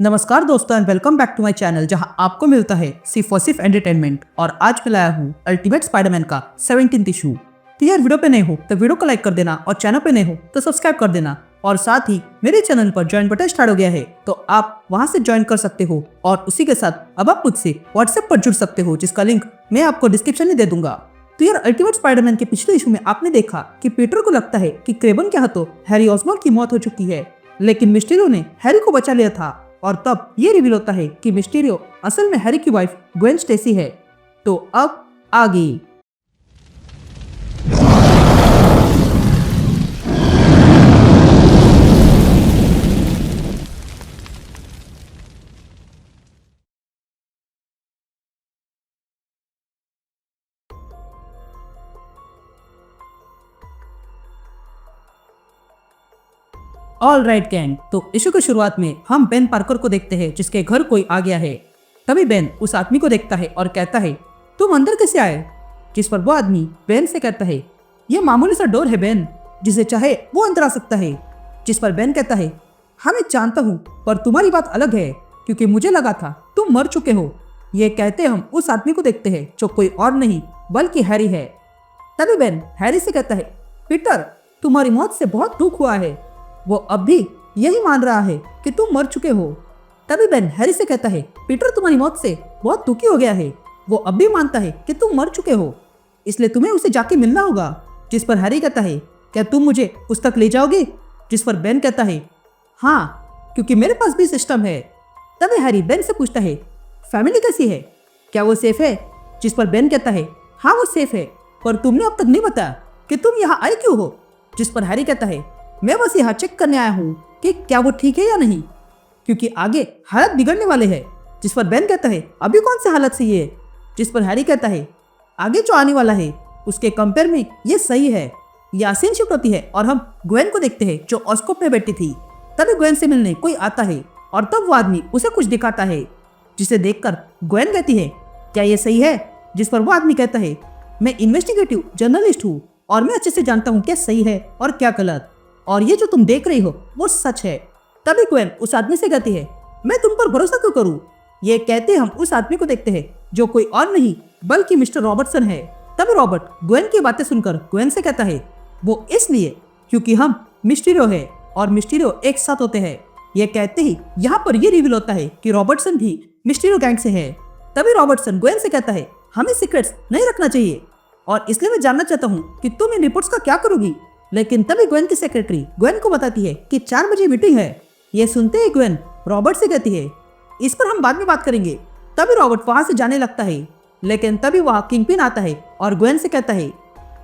नमस्कार दोस्तों and welcome back to my channel जहां आपको मिलता है सिर्फ और सिर्फ एंटरटेनमेंट। और आज मैं लाया हूं अल्टीमेट स्पाइडरमैन का 17th इशू। तो यार वीडियो पे नए हो तो वीडियो को लाइक कर देना और चैनल पे नए हो तो सब्सक्राइब कर देना। और साथ ही मेरे चैनल पर ज्वाइन बटन स्टार्ट हो गया है तो आप वहां से ज्वाइन कर सकते हो। और उसी के साथ अब आप मुझसे व्हाट्सएप पर जुड़ सकते हो जिसका लिंक मैं आपको डिस्क्रिप्शन में दे दूंगा। तो यार अल्टीमेट स्पाइडरमैन के पिछले इशू में आपने देखा कि पीटर को लगता है कि क्रेवन के हाथों हैरी ऑसबॉर्न की मौत हो चुकी है, लेकिन मिस्टीरियो ने हैरी को बचा लिया था। और तब ये रिवील होता है कि मिस्टीरियो असल में हैरी की वाइफ ग्वेन स्टेसी है। तो अब आगे ऑल राइट गैंग। तो इशू की शुरुआत में हम बेन पार्कर को देखते हैं जिसके घर कोई आ गया है। तभी बेन उस आदमी को देखता है और कहता है तुम अंदर कैसे आए। जिस पर वो आदमी बेन से कहता है ये मामूली सा डोर है बेन, जिसे चाहे वो अंदर आ सकता है। जिस पर बेन कहता है हाँ मैं जानता हूँ, पर तुम्हारी बात अलग है क्योंकि मुझे लगा था तुम मर चुके हो। ये कहते हम उस आदमी को देखते हैं जो कोई और नहीं बल्कि हैरी है। तभी बेन हैरी से कहता है पीटर तुम्हारी मौत से बहुत दुख हुआ है। वो अब भी यही मान रहा है कि तुम मर चुके हो। तभी बेन हैरी से कहता है पीटर तुम्हारी मौत से बहुत दुखी हो गया है। वो अब भी मानता है कि तुम मर चुके हो, इसलिए तुम्हें उसे जाके मिलना होगा। जिस पर हैरी कहता है क्या तुम मुझे उस तक ले जाओगे। जिस पर बेन कहता है हाँ क्योंकि मेरे पास भी सिस्टम है। तभी हैरी बेन से पूछता है फैमिली कैसी है, क्या वो सेफ है। जिस पर बेन कहता है हाँ वो सेफ है, पर तुमने अब तक नहीं बताया कि तुम यहाँ आए क्यों हो। जिस पर हैरी कहता है मैं बस यहाँ चेक करने आया हूँ कि क्या वो ठीक है या नहीं, क्योंकि आगे हालत बिगड़ने वाले हैं। जिस पर बेन कहता है अभी कौन से हालत सही है। जिस पर हैरी कहता है आगे जो आने वाला है उसके कंपेयर में ये सही है। यासीन शिफ्ट होती है और हम ग्वेन को देखते हैं जो ऑस्कोप में बैठी थी। तभी ग्वेन से मिलने कोई आता है और तब वो आदमी उसे कुछ दिखाता है, जिसे देखकर ग्वेन कहती है क्या ये सही है। जिस पर वो आदमी कहता है मैं इन्वेस्टिगेटिव जर्नलिस्ट हूँ और मैं अच्छे से जानता हूँ क्या सही है और क्या गलत, और ये जो तुम देख रही हो वो सच है। तभी ग्वेन उस आदमी से कहती है मैं तुम पर भरोसा क्यों करूं। ये कहते हम उस आदमी को देखते हैं जो कोई और नहीं बल्कि मिस्टर रॉबर्टसन है। तभी रॉबर्ट ग्वेन की बातें सुनकर ग्वेन से कहता है वो इसलिए क्योंकि हम मिस्टीरियो है और मिस्टीरियो एक साथ होते हैं। ये कहते ही यहाँ पर ये रिवील होता है कि रॉबर्टसन भी मिस्टीरियो गैंग से है। तभी रॉबर्टसन ग्वेन से कहता है हमें सीक्रेट्स नहीं रखना चाहिए और इसलिए मैं जानना चाहता हूँ कि तुम इन रिपोर्ट्स का क्या करोगी। लेकिन तभी ग्वेन की सेक्रेटरी ग्वेन को बताती है कि 4 बजे मीटिंग है। ये सुनते ही ग्वेन रॉबर्ट से कहती है इस पर हम बाद में बात करेंगे। तभी रॉबर्ट वहां से जाने लगता है, लेकिन तभी वहां किंगपिन आता है और ग्वेन से कहता है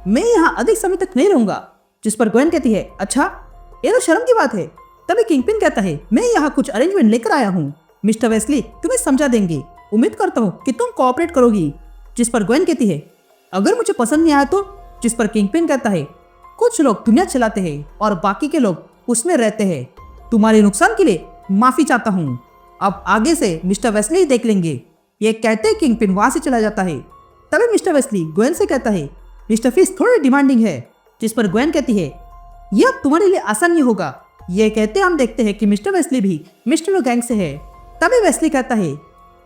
मैं यहाँ अधिक समय तक नहीं रहूंगा। जिस पर ग्वेन कहती है अच्छा ये तो शर्म की बात है। तभी किंगपिन कहता है मैं यहाँ कुछ अरेंजमेंट लेकर आया हूँ, मिस्टर वेस्ली तुम्हें समझा देंगे, उम्मीद करता हूँ कि तुम कोऑपरेट करोगी। जिस पर ग्वेन कहती है अगर मुझे पसंद नहीं आया तो। जिस पर किंगपिन कहता है कुछ लोग दुनिया चलाते हैं और बाकी के लोग उसमें रहते हैं, तुम्हारे नुकसान के लिए माफी चाहता हूँ, अब आगे से मिस्टर वेस्ली देख लेंगे। ये कहते ही किंगपिन वहां से चला जाता है। तभी मिस्टर वेस्ली ग्वेन से कहता है मिस्टर फिश थोड़ी डिमांडिंग है। जिस पर ग्वेन कहती है यह अब तुम्हारे लिए आसान नहीं होगा। ये कहते हम देखते हैं कि मिस्टर वेस्ली भी मिस्टर गैंग से है। तभी वेस्ली कहता है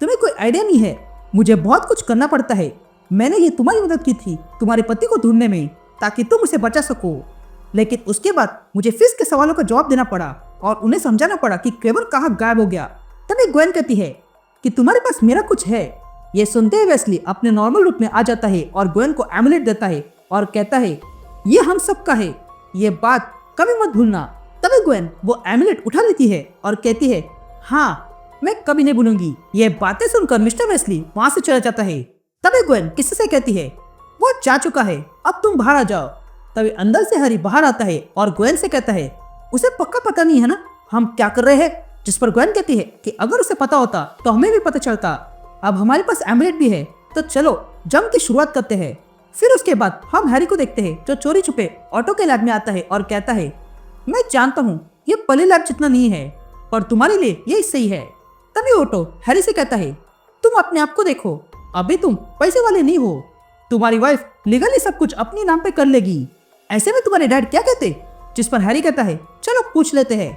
तुम्हें कोई आइडिया नहीं है, मुझे बहुत कुछ करना पड़ता है। मैंने ये तुम्हारी मदद की थी तुम्हारे पति को ढूंढने में ताकि तुम उसे बचा सको, लेकिन उसके बाद मुझे फिश के सवालों का जवाब देना पड़ा और उन्हें समझाना पड़ा कि क्रेवन कहाँ गायब हो गया। तभी ग्वेन कहती है कि तुम्हारे पास मेरा कुछ है। ये सुनते ही वेस्ली अपने नॉर्मल रूप में आ जाता है और ग्वेन को एमुलेट देता है और कहता है ये हम सबका है, ये बात कभी मत भूलना। तभी ग्वेन वो एमुलेट उठा लेती है और कहती है हाँ मैं कभी नहीं भूलूंगी। ये बातें सुनकर मिस्टर वेस्ली वहां से चला जाता है। तभी ग्वेन किसी से कहती है वो जा चुका है, अब तुम बाहर आ जाओ। तभी अंदर से हैरी बाहर आता है और ग्वेन से कहता है उसे पक्का पता नहीं है ना हम क्या कर रहे हैं। जिस पर ग्वेन कहती है कि अगर उसे पता होता तो हमें भी पता चलता। अब हमारे पास एमुलेट भी है तो चलो जंग की शुरुआत करते हैं। फिर उसके बाद हम हैरी को देखते हैं जो चोरी छुपे ऑटो के लैब में आता है और कहता है मैं जानता हूँ ये पले लैब जितना नहीं है, पर तुम्हारे लिए यही सही है। तभी ऑटो हैरी से कहता है तुम अपने आप को देखो, अभी तुम पैसे वाले नहीं हो, तुम्हारी वाइफ लीगली सब कुछ अपनी नाम पे कर लेगी। ऐसे में तुम्हारे डैड क्या कहते। जिस पर हैरी कहता है चलो पूछ लेते हैं।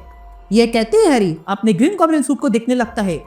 ये कहते ही हैरी अपने ग्रीन गॉब्लिन सूट को देखने लगता है।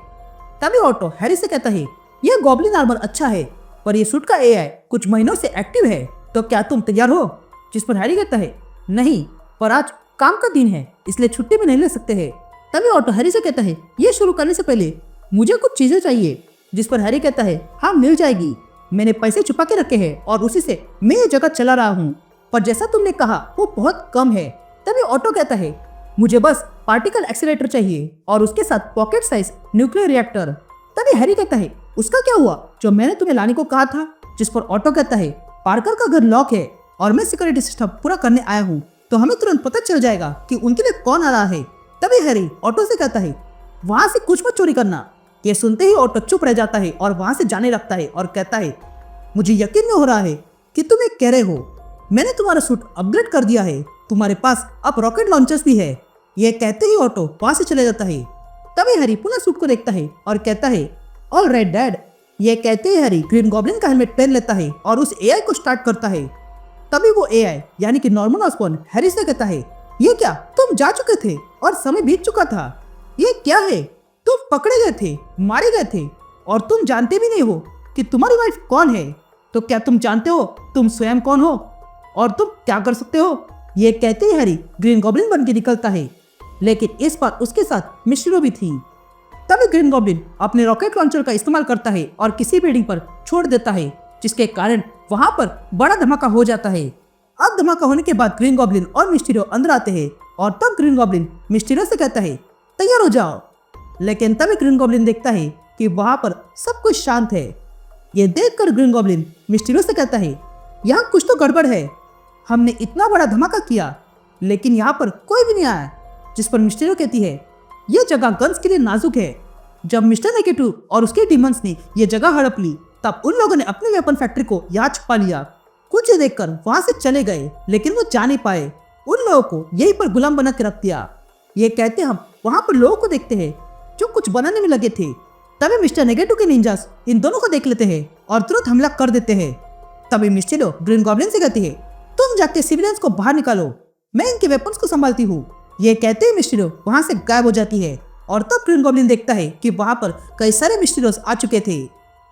तभी ऑटो हैरी से कहता है, यह गॉब्लिन आर्मर अच्छा है, पर ये सूट का एआई कुछ महीनों से एक्टिव है, तो क्या तुम तैयार हो? जिस पर हैरी कहता है, नहीं, पर आज काम का दिन है, इसलिए छुट्टी भी नहीं ले सकते हैं। तभी ऑटो हैरी से कहता है, ये शुरू करने से पहले मुझे कुछ चीजें चाहिए। जिस पर हैरी कहता है, हाँ मिल जाएगी, मैंने पैसे छुपा के रखे हैं और उसी से मैं ये जगह चला रहा हूँ, पर जैसा तुमने कहा वो बहुत कम है। तभी ऑटो कहता है, मुझे बस पार्टिकल एक्सीलरेटर चाहिए और उसके साथ पॉकेट साइज न्यूक्लियर रिएक्टर। तभी हैरी कहता है, उसका क्या हुआ जो मैंने तुम्हें लाने को कहा था? जिस पर ऑटो कहता है, पार्कर का घर लॉक है और मैं सिक्योरिटी सिस्टम पूरा करने आया हूँ, तो हमें तुरंत पता चल जाएगा कि उनके लिए कौन आ रहा है। तभी हैरी ऑटो से कहता है, वहां से कुछ मत चोरी करना। ये सुनते ही ऑटो चुप रह जाता है और वहां से जाने लगता है और कहता है, मुझे यकीन नहीं हो रहा है कि तुम ये कह रहे हो। मैंने तुम्हारा सूट अपग्रेड कर दिया है, तुम्हारे पास अब रॉकेट लॉन्चर्स भी है। ये कहते ही ऑटो वहां से चले जाता है। तभी हैरी पुनः सूट को देखता है और कहता है, ऑल राइट डैड। ये कहते ही हैरी ग्रीन गॉब्लिन का हेलमेट पहन लेता है और उस एआई को स्टार्ट करता है। तभी वो एआई यानी कि नॉर्मन ऑसबॉर्न हैरी से कहता है, ये क्या, तुम जा चुके थे और समय बीत चुका था। ये क्या है, तुम पकड़े गए थे, मारे गए थे और तुम जानते भी नहीं हो कि तुम्हारी वाइफ कौन है। तो क्या तुम जानते हो तुम स्वयं कौन हो और तुम क्या कर सकते हो? ये कहते ही हैरी ग्रीन गॉब्लिन बन के निकलता है, लेकिन इस बार उसके साथ मिस्टीरियो भी थी। तभी ग्रीन गॉब्लिन अपने रॉकेट लॉन्चर का इस्तेमाल करता है और किसी बिल्डिंग पर छोड़ देता है, जिसके कारण वहां पर बड़ा धमाका हो जाता है। अब धमाका होने के बाद ग्रीन गॉब्लिन और मिस्टीरियो अंदर आते हैं और तब ग्रीन गॉब्लिन मिस्टीरियो से कहता है, तैयार हो जाओ। लेकिन तभी ग्रीन गॉब्लिन देखता है कि वहां पर सब कुछ शांत है। ये देखकर ग्रीन गॉब्लिन मिस्टीरियो से कहता है, यहाँ कुछ तो गड़बड़ है, हमने इतना बड़ा धमाका किया लेकिन यहाँ पर कोई भी नहीं आया। जिस पर मिस्टीरियो कहती है, यह जगह गन्स के लिए नाजुक है। जब मिस्टर नेगेटिव और उसके डीमंस ने यह जगह हड़प ली, तब उन लोगों ने अपनी वेपन फैक्ट्री को यहाँ छुपा लिया। कुछ ही देखकर वहां से चले गए, लेकिन वो जा नहीं पाए। उन लोगों को यहीं पर गुलाम बना के रख दिया। ये कहते हम वहां पर लोगों को देखते हैं जो कुछ बनाने में लगे थे। तभी मिस्टर नेगेटिव के निंजास इन दोनों को देख लेते हैं और तुरंत हमला कर देते हैं। तभी मिस्टीरियो ग्रीन गॉब्लिन से कहती है, तुम जाके सिविलियंस को बाहर निकालो, मैं इनके वेपन्स को संभालती हूँ। ये कहते ही मिस्टीरियो वहां से गायब हो जाती है और तब ग्रीन गॉब्लिन देखता है कि वहां पर कई सारे मिस्टीरियोस आ चुके थे।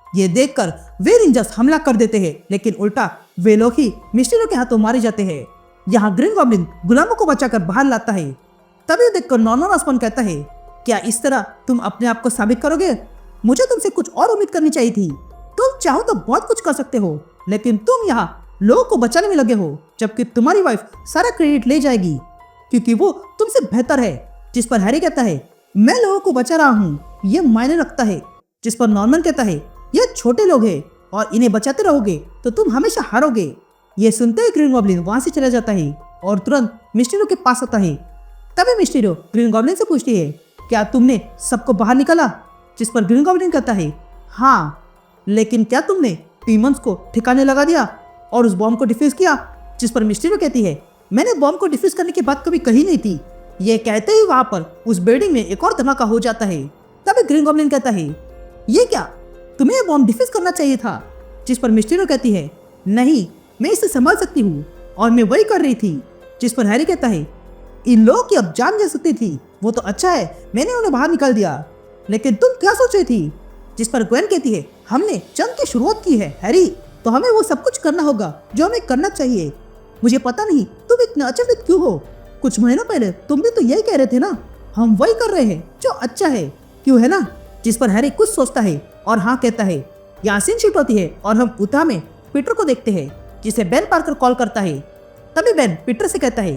ये देखकर वे निंजास हमला कर देते हैं, लेकिन उल्टा वे लोग ही मिस्टीरियो के हाथों मारे जाते हैं। यहाँ ग्रीन गॉब्लिन गुलामों को बचाकर बाहर लाता है। तभी देखकर नॉर्मन ऑसबॉर्न कहता है, क्या इस तरह तुम अपने आप को साबित करोगे? मुझे तुमसे कुछ और उम्मीद करनी चाहिए थी। तुम चाहो तो बहुत कुछ कर सकते हो, लेकिन तुम यहाँ लोगों को बचाने में लगे हो, जबकि तुम्हारी वाइफ सारा क्रेडिट ले जाएगी क्योंकि वो तुमसे बेहतर है। जिस पर हैरी कहता है, मैं लोगों को बचा रहा हूँ, ये मायने रखता है। जिस पर नॉर्मन कहता है, ये छोटे लोग हैं और इन्हें बचाते रहोगे तो तुम हमेशा हारोगे। ये सुनते ही ग्रीन गॉब्लिन वहां से चला जाता है और तुरंत मिस्टीरियो के पास आता है। तभी मिस्टीरियो ग्रीन गॉब्लिन से पूछती है, क्या तुमने सबको बाहर निकाला? जिस पर ग्रीन गॉब्लिन कहता है, हाँ, लेकिन क्या तुमने डीमंस को ठिकाने लगा दिया और उस बॉम्ब को डिफ्यूज किया? जिस पर मिस्टीरियो कहती है, मैंने बॉम्ब को डिफ्यूज करने की बात कभी कही नहीं थी। ये कहते ही वहां पर उस बिल्डिंग में एक और धमाका हो जाता है। तभी ग्रीन गॉब्लिन कहता है, ये क्या, तुम्हें ये बॉम्ब डिफ्यूज करना चाहिए था। जिस पर मिस्टीरियो कहती है, नहीं, मैं इसे संभाल सकती हूँ और मैं वही कर रही थी। जिस पर हैरी कहता है, इन लोगों की अब जान जा सकती थी, वो तो अच्छा है मैंने उन्हें बाहर निकाल दिया, लेकिन तुम क्या सोच रही थी? जिस पर ग्वेन कहती है, हमने जंग की शुरुआत की है हैरी, तो हमें वो सब कुछ करना होगा जो हमें करना चाहिए। मुझे पता नहीं तुम इतने अचंभित क्यों हो, कुछ महीनों पहले तुम भी तो यही कह रहे थे ना, हम वही कर रहे हैं जो अच्छा है, क्यों है ना? जिस पर हैरी कुछ सोचता है और हाँ कहता है। यहाँ सीन शिफ्ट होती है और हम उता में पीटर को देखते हैं, जिसे बेन पार्कर कॉल करता है। तभी बेन पीटर से कहता है,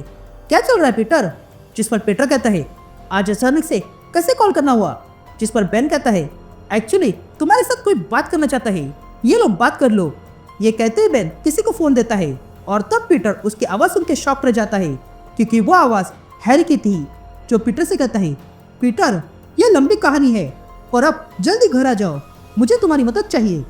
क्या चल रहा है पीटर? जिस पर पीटर कहता है, आज अचानक से कैसे कॉल करना हुआ? जिस पर बेन कहता है, एक्चुअली तुम्हारे साथ कोई बात करना चाहता है, ये लो बात कर लो। ये कहते ही बेन किसी को फोन देता है और तब पीटर उसकी आवाज सुन के शॉक रह जाता है, क्योंकि वो आवाज हैरी की थी, जो पीटर से कहता है, पीटर, यह लंबी कहानी है, पर अब जल्दी घर आ जाओ, मुझे तुम्हारी मदद चाहिए।